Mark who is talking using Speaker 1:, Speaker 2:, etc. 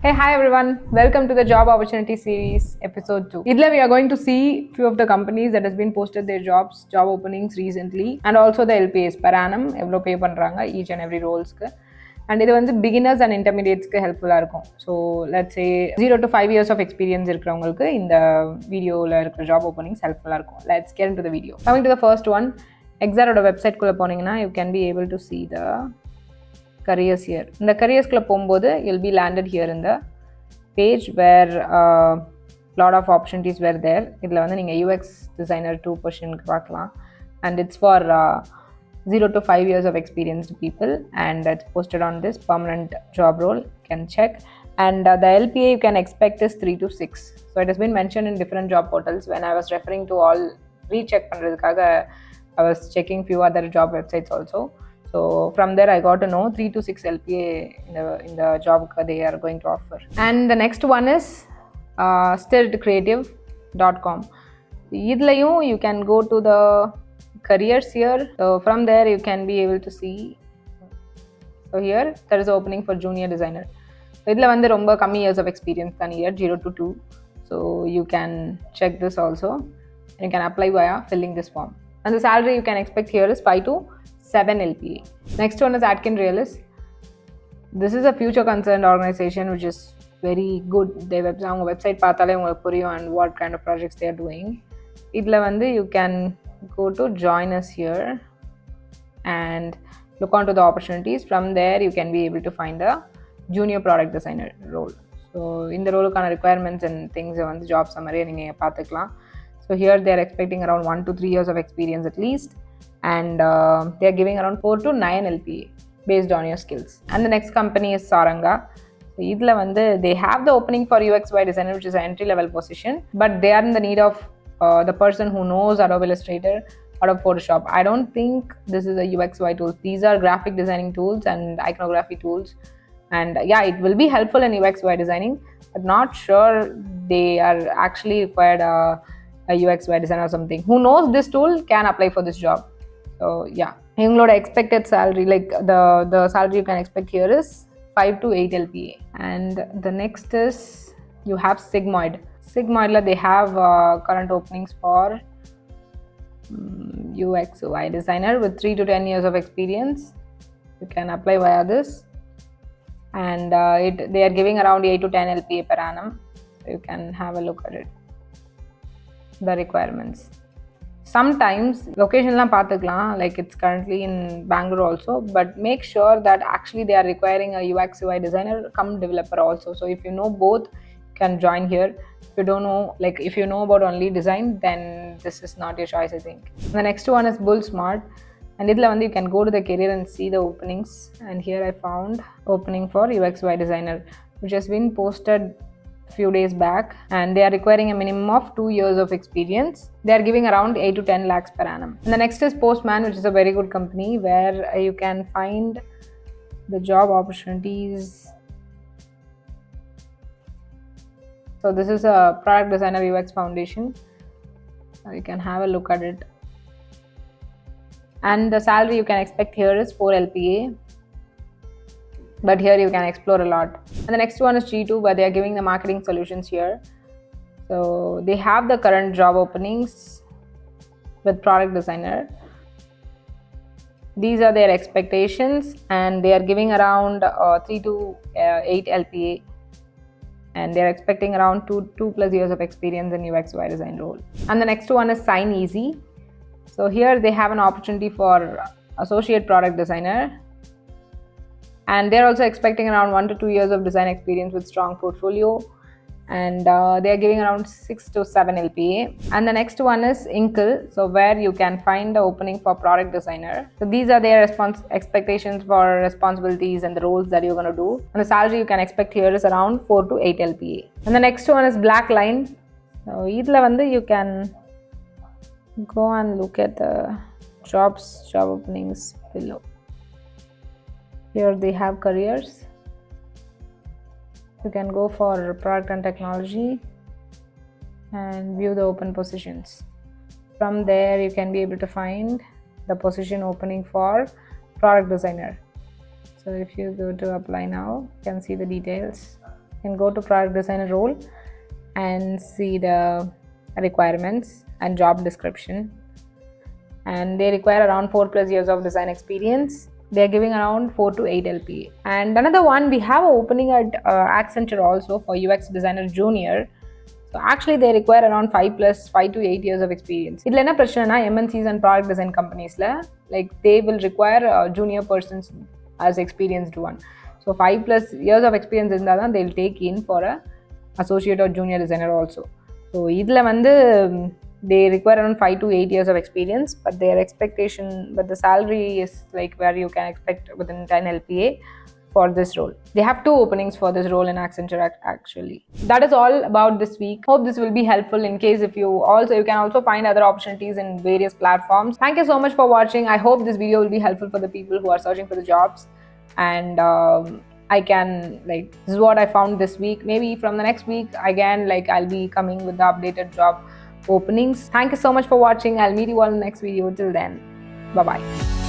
Speaker 1: Hey, hi everyone. Welcome to the Job Opportunity Series episode 2. Idla we are going to see few of the companies that has been posted their job openings recently, and also the LPAs per annum evlo pay பண்றாங்க each and every roles க்கு. And இது வந்து beginners and intermediates க்கு ஹெல்ப்ஃபுல்லா இருக்கும். So let's say 0 to 5 years of experience இருக்கிறவங்களுக்கு இந்த வீடியோல இருக்கிற job openings ஹெல்ப்ஃபுல்லா இருக்கும். Let's get into the video. Coming to the first one, Exaroட வெப்சைட் குள்ள போனீங்கன்னா you can be able to see the careers here. In the careers club போகும்போது you'll be landed here in the page where lot of opportunities were there. இதில் வந்து நீங்கள் UX designer 2 positionக்கு பார்க்கலாம், and it's for 0 to 5 years of experienced people, and it's posted on this permanent job role. You can check, and the LPA you can expect is 3 to 6. So it has been mentioned in different job portals. When I was referring to all recheck பண்ணுறதுக்காக I was checking few other job websites also. So from there I got to know 3 to 6 LPA in the job they are going to offer. And the next one is St.Creative.com. Idlayum you can go to the careers here. So from there you can be able to see. So here there is an opening for junior designer. So idla vande romba kammi years of experience than here 0 to 2. So you can check this also. You can apply via filling this form. And the salary you can expect here is 5 to 7 LPA. Next one is Atkin Realis. This is a future concerned organization which is very good. They website pathale ungalku puriyum and what kind of projects they are doing. Idla vande you can go to join us here and look onto the opportunities. From there you can be able to find a junior product designer role. So in the role kana requirements and things on the job summary neenga paathukalam. So here they are expecting around 1 to 3 years of experience at least, and they are giving around 4 to 9 LPA based on your skills. And the next company is Sanga. So idla vande they have the opening for UX/UI designer, which is an entry level position, but they are in the need of the person who knows Adobe Illustrator, Adobe Photoshop. I don't think this is a UX/UI tool. These are graphic designing tools and iconography tools, and yeah, it will be helpful in UX/UI designing, but not sure they are actually required a UX/UI designer or something. Who knows this tool can apply for this job. So yeah, your expected salary, like the salary you can expect here is 5 to 8 LPA. And the next is you have Sigmoid. Sigmoid they have current openings for UX/UI designer with 3 to 10 years of experience. You can apply via this, and they are giving around 8 to 10 LPA per annum. So you can have a look at it, the requirements. Sometimes location la paathukalam, like it's currently in Bangalore also, but make sure that actually they are requiring a UX/UI designer come developer also. So if you know both, you can join here. If you don't know, like if you know about only design, then this is not your choice, I think. The next one is Bullsmart, and idla vande you can go to the career and see the openings. And here I found opening for UX/UI designer, which has been posted few days back, and they are requiring a minimum of 2 years of experience. They are giving around 8 to 10 lakhs per annum. And the next is Postman, which is a very good company where you can find the job opportunities. So this is a product designer UX foundation. You can have a look at it, and the salary you can expect here is 4 LPA, but here you can explore a lot. And the next one is G2, but they are giving the marketing solutions here. So they have the current job openings with product designer. These are their expectations, and they are giving around 3 to 8 LPA, and they are expecting around 2 plus years of experience in UX/UI design role. And the next one is SignEasy. So here they have an opportunity for associate product designer, and they're also expecting around 1 to 2 years of design experience with strong portfolio, and they are giving around 6 to 7 LPA. And the next one is Inkle, so where you can find the opening for product designer. So these are their expectations for responsibilities and the roles that you're going to do, and the salary you can expect here is around 4 to 8 LPA. And the next one is Blackline. So idla vande you can go and look at the job openings below. Here they have careers. You can go for product and technology and view the open positions. From there you can be able to find the position opening for product designer. So if you go to apply now, you can see the details. You can go to product designer role and see the requirements and job description. And they require around 4+ years of design experience. They are giving around 4 to 8 LPA. And another one, we have an opening at Accenture also for UX designer junior. So actually they require around 5 to 8 years of experience. Idla enna prachana na MNCs and product design companies la, like they will require junior persons as experienced one. So 5+ years of experience irundha then they'll take in for a associate or junior designer also. So idla vandu they require around 5 to 8 years of experience, but their expectation, but the salary is like where you can expect within 10 LPA for this role. They have 2 openings for this role in Accenture actually. That is all about this week. Hope this will be helpful in case if you can also find other opportunities in various platforms. Thank you so much for watching. I hope this video will be helpful for the people who are searching for the jobs. And I can, like, this is what I found this week. Maybe from the next week again, like, I'll be coming with the updated job openings. Thank you so much for watching. I'll meet you all in the next video. Till then, bye bye.